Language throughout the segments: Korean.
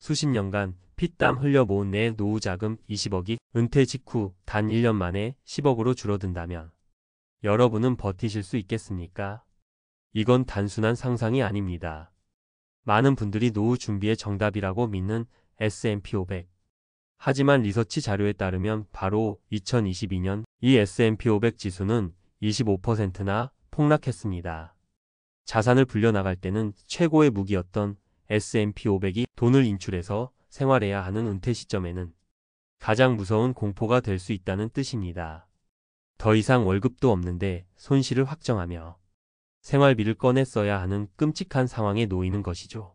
수십 년간 피땀 흘려 모은 내 노후 자금 20억이 은퇴 직후 단 1년 만에 10억으로 줄어든다면 여러분은 버티실 수 있겠습니까? 이건 단순한 상상이 아닙니다. 많은 분들이 노후 준비의 정답이라고 믿는 S&P 500. 하지만 리서치 자료에 따르면 바로 2022년 이 S&P 500 지수는 25%나 폭락했습니다. 자산을 불려나갈 때는 최고의 무기였던 S&P 500이 돈을 인출해서 생활해야 하는 은퇴 시점에는 가장 무서운 공포가 될 수 있다는 뜻입니다. 더 이상 월급도 없는데 손실을 확정하며 생활비를 꺼내 써야 하는 끔찍한 상황에 놓이는 것이죠.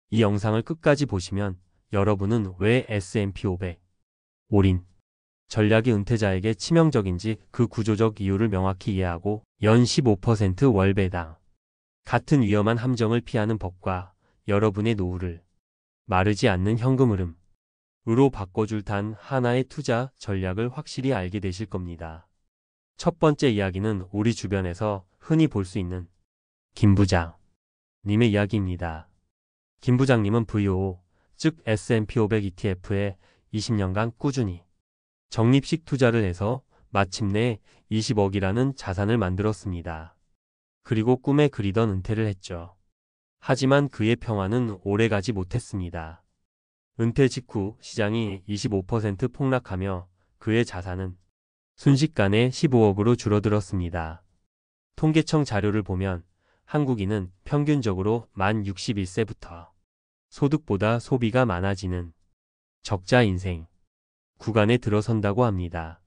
이 영상을 끝까지 보시면 여러분은 왜 S&P 500 올인 전략이 은퇴자에게 치명적인지 그 구조적 이유를 명확히 이해하고 연 15% 월배당 같은 위험한 함정을 피하는 법과 여러분의 노후를 마르지 않는 현금 흐름으로 바꿔줄 단 하나의 투자 전략을 확실히 알게 되실 겁니다. 첫 번째 이야기는 우리 주변에서 흔히 볼 수 있는 김 부장님의 이야기입니다. 김 부장님은 VO, 즉 S&P 500 ETF에 20년간 꾸준히 적립식 투자를 해서 마침내 20억이라는 자산을 만들었습니다. 그리고 꿈에 그리던 은퇴를 했죠. 하지만 그의 평화는 오래가지 못했습니다. 은퇴 직후 시장이 25% 폭락하며 그의 자산은 순식간에 15억으로 줄어들었습니다. 통계청 자료를 보면 한국인은 평균적으로 만 61세부터 소득보다 소비가 많아지는 적자 인생 구간에 들어선다고 합니다.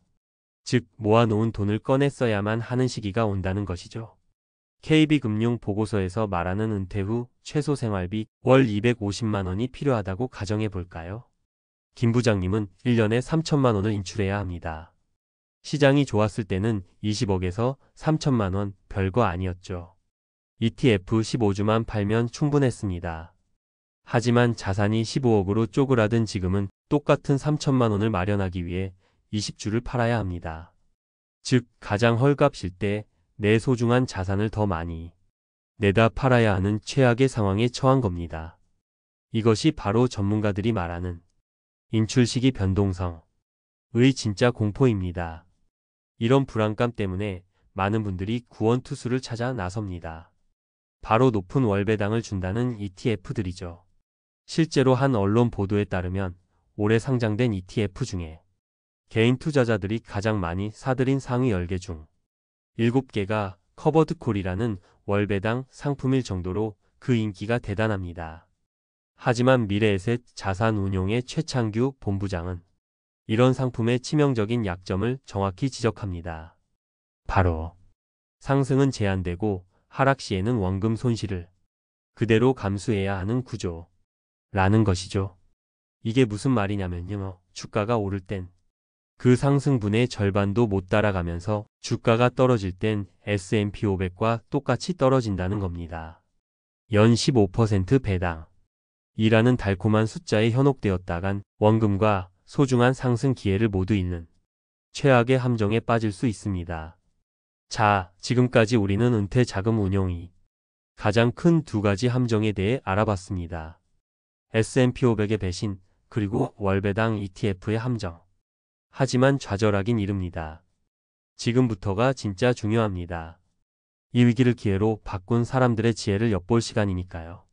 즉 모아놓은 돈을 꺼내 써야만 하는 시기가 온다는 것이죠. KB금융 보고서에서 말하는 은퇴 후 최소 생활비 월 250만 원이 필요하다고 가정해 볼까요? 김 부장님은 1년에 3천만 원을 인출해야 합니다. 시장이 좋았을 때는 20억에서 3천만 원 별거 아니었죠. ETF 15주만 팔면 충분했습니다. 하지만 자산이 15억으로 쪼그라든 지금은 똑같은 3천만 원을 마련하기 위해 20주를 팔아야 합니다. 즉 가장 헐값일 때 내 소중한 자산을 더 많이 내다 팔아야 하는 최악의 상황에 처한 겁니다. 이것이 바로 전문가들이 말하는 인출 시기 변동성의 진짜 공포입니다. 이런 불안감 때문에 많은 분들이 구원투수를 찾아 나섭니다. 바로 높은 월배당을 준다는 ETF들이죠. 실제로 한 언론 보도에 따르면 올해 상장된 ETF 중에 개인 투자자들이 가장 많이 사들인 상위 10개 중 7개가 커버드콜이라는 월배당 상품일 정도로 그 인기가 대단합니다. 하지만 미래에셋 자산운용의 최창규 본부장은 이런 상품의 치명적인 약점을 정확히 지적합니다. 바로 상승은 제한되고 하락 시에는 원금 손실을 그대로 감수해야 하는 구조라는 것이죠. 이게 무슨 말이냐면요. 주가가 오를 땐 그 상승분의 절반도 못 따라가면서 주가가 떨어질 땐 S&P 500과 똑같이 떨어진다는 겁니다. 연 15% 배당 이라는 달콤한 숫자에 현혹되었다간 원금과 소중한 상승 기회를 모두 잃는 최악의 함정에 빠질 수 있습니다. 자, 지금까지 우리는 은퇴 자금 운용이 가장 큰 두 가지 함정에 대해 알아봤습니다. S&P 500의 배신, 그리고 월배당 ETF의 함정. 하지만 좌절하긴 이릅니다. 지금부터가 진짜 중요합니다. 이 위기를 기회로 바꾼 사람들의 지혜를 엿볼 시간이니까요.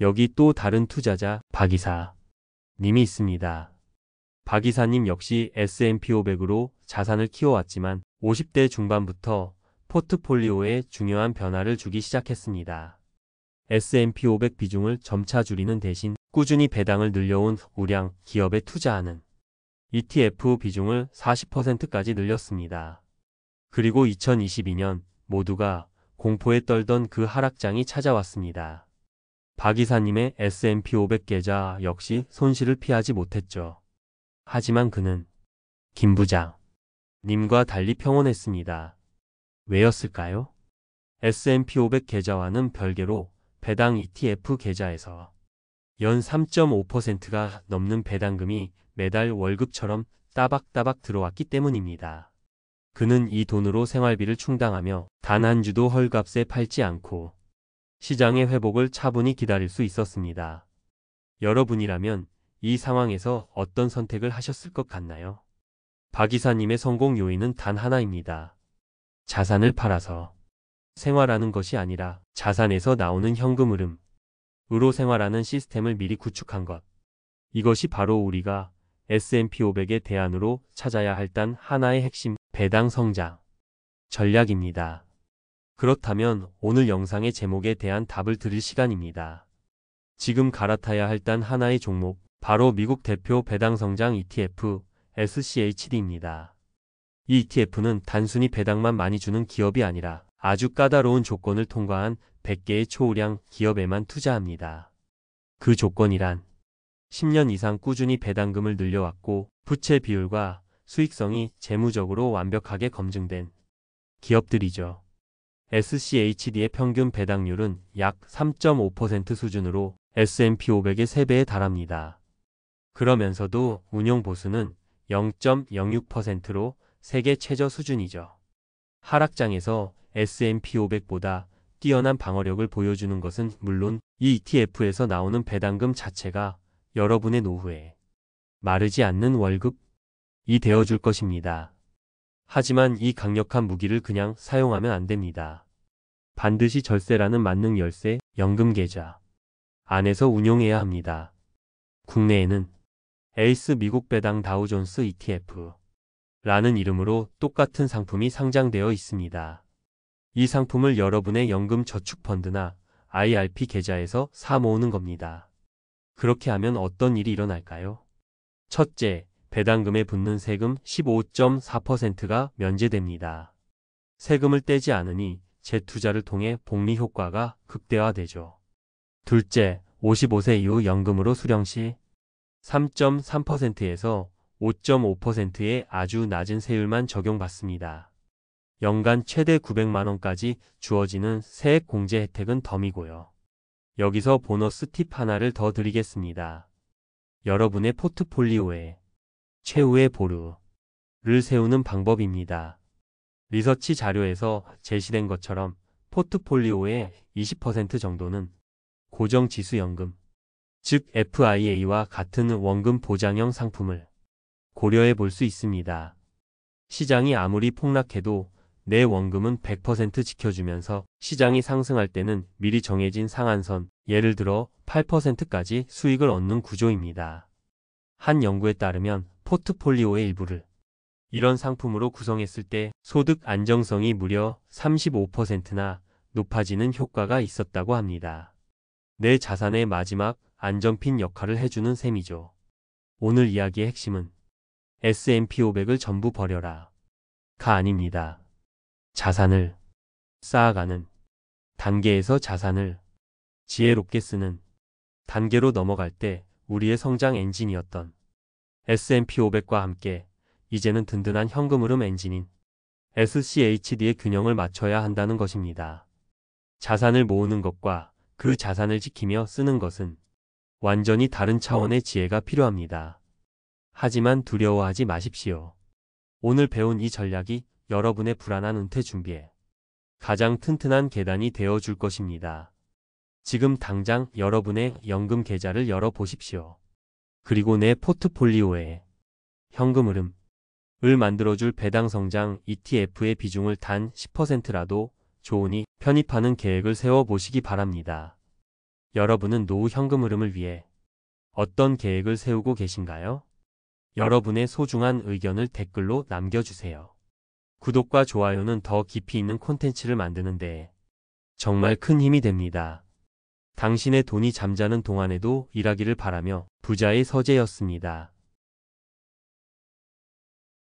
여기 또 다른 투자자 박 이사님이 있습니다. 박 이사님 역시 S&P 500으로 자산을 키워왔지만 50대 중반부터 포트폴리오에 중요한 변화를 주기 시작했습니다. S&P 500 비중을 점차 줄이는 대신 꾸준히 배당을 늘려온 우량 기업에 투자하는 ETF 비중을 40%까지 늘렸습니다. 그리고 2022년 모두가 공포에 떨던 그 하락장이 찾아왔습니다. 박 이사님의 S&P 500 계좌 역시 손실을 피하지 못했죠. 하지만 그는 김 부장님과 달리 평온했습니다. 왜였을까요? S&P 500 계좌와는 별개로 배당 ETF 계좌에서 연 3.5%가 넘는 배당금이 매달 월급처럼 따박따박 들어왔기 때문입니다. 그는 이 돈으로 생활비를 충당하며 단 한 주도 헐값에 팔지 않고 시장의 회복을 차분히 기다릴 수 있었습니다. 여러분이라면 이 상황에서 어떤 선택을 하셨을 것 같나요? 박 이사님의 성공 요인은 단 하나입니다. 자산을 팔아서 생활하는 것이 아니라 자산에서 나오는 현금 흐름으로 생활하는 시스템을 미리 구축한 것. 이것이 바로 우리가 S&P 500의 대안으로 찾아야 할 단 하나의 핵심 배당 성장 전략입니다. 그렇다면 오늘 영상의 제목에 대한 답을 드릴 시간입니다. 지금 갈아타야 할 단 하나의 종목, 바로 미국 대표 배당 성장 ETF SCHD입니다. 이 ETF는 단순히 배당만 많이 주는 기업이 아니라 아주 까다로운 조건을 통과한 100개의 초우량 기업에만 투자합니다. 그 조건이란 10년 이상 꾸준히 배당금을 늘려왔고 부채 비율과 수익성이 재무적으로 완벽하게 검증된 기업들이죠. SCHD의 평균 배당률은 약 3.5% 수준으로 S&P 500의 3배에 달합니다. 그러면서도 운용 보수는 0.06%로 세계 최저 수준이죠. 하락장에서 S&P 500보다 뛰어난 방어력을 보여주는 것은 물론 이 ETF에서 나오는 배당금 자체가 여러분의 노후에 마르지 않는 월급이 되어줄 것입니다. 하지만 이 강력한 무기를 그냥 사용하면 안 됩니다. 반드시 절세라는 만능 열쇠, 연금 계좌 안에서 운용해야 합니다. 국내에는 에이스 미국 배당 다우존스 ETF라는 이름으로 똑같은 상품이 상장되어 있습니다. 이 상품을 여러분의 연금 저축펀드나 IRP 계좌에서 사 모으는 겁니다. 그렇게 하면 어떤 일이 일어날까요? 첫째, 배당금에 붙는 세금 15.4%가 면제됩니다. 세금을 떼지 않으니 재투자를 통해 복리 효과가 극대화되죠. 둘째, 55세 이후 연금으로 수령 시 3.3%에서 5.5%의 아주 낮은 세율만 적용받습니다. 연간 최대 900만원까지 주어지는 세액 공제 혜택은 덤이고요. 여기서 보너스 팁 하나를 더 드리겠습니다. 여러분의 포트폴리오에 최후의 보루를 세우는 방법입니다. 리서치 자료에서 제시된 것처럼 포트폴리오의 20% 정도는 고정지수연금, 즉 FIA와 같은 원금 보장형 상품을 고려해 볼 수 있습니다. 시장이 아무리 폭락해도 내 원금은 100% 지켜주면서 시장이 상승할 때는 미리 정해진 상한선, 예를 들어 8%까지 수익을 얻는 구조입니다. 한 연구에 따르면 포트폴리오의 일부를 이런 상품으로 구성했을 때 소득 안정성이 무려 35%나 높아지는 효과가 있었다고 합니다. 내 자산의 마지막 안전핀 역할을 해주는 셈이죠. 오늘 이야기의 핵심은 S&P 500을 전부 버려라 가 아닙니다. 자산을 쌓아가는 단계에서 자산을 지혜롭게 쓰는 단계로 넘어갈 때 우리의 성장 엔진이었던 S&P 500과 함께 이제는 든든한 현금 흐름 엔진인 SCHD의 균형을 맞춰야 한다는 것입니다. 자산을 모으는 것과 그 자산을 지키며 쓰는 것은 완전히 다른 차원의 지혜가 필요합니다. 하지만 두려워하지 마십시오. 오늘 배운 이 전략이 여러분의 불안한 은퇴 준비에 가장 튼튼한 계단이 되어 줄 것입니다. 지금 당장 여러분의 연금 계좌를 열어 보십시오. 그리고 내 포트폴리오에 현금 흐름을 만들어줄 배당 성장 ETF의 비중을 단 10%라도 좋으니 편입하는 계획을 세워 보시기 바랍니다. 여러분은 노후 현금 흐름을 위해 어떤 계획을 세우고 계신가요? 여러분의 소중한 의견을 댓글로 남겨주세요. 구독과 좋아요는 더 깊이 있는 콘텐츠를 만드는 데 정말 큰 힘이 됩니다. 당신의 돈이 잠자는 동안에도 일하기를 바라며 부자의 서재였습니다.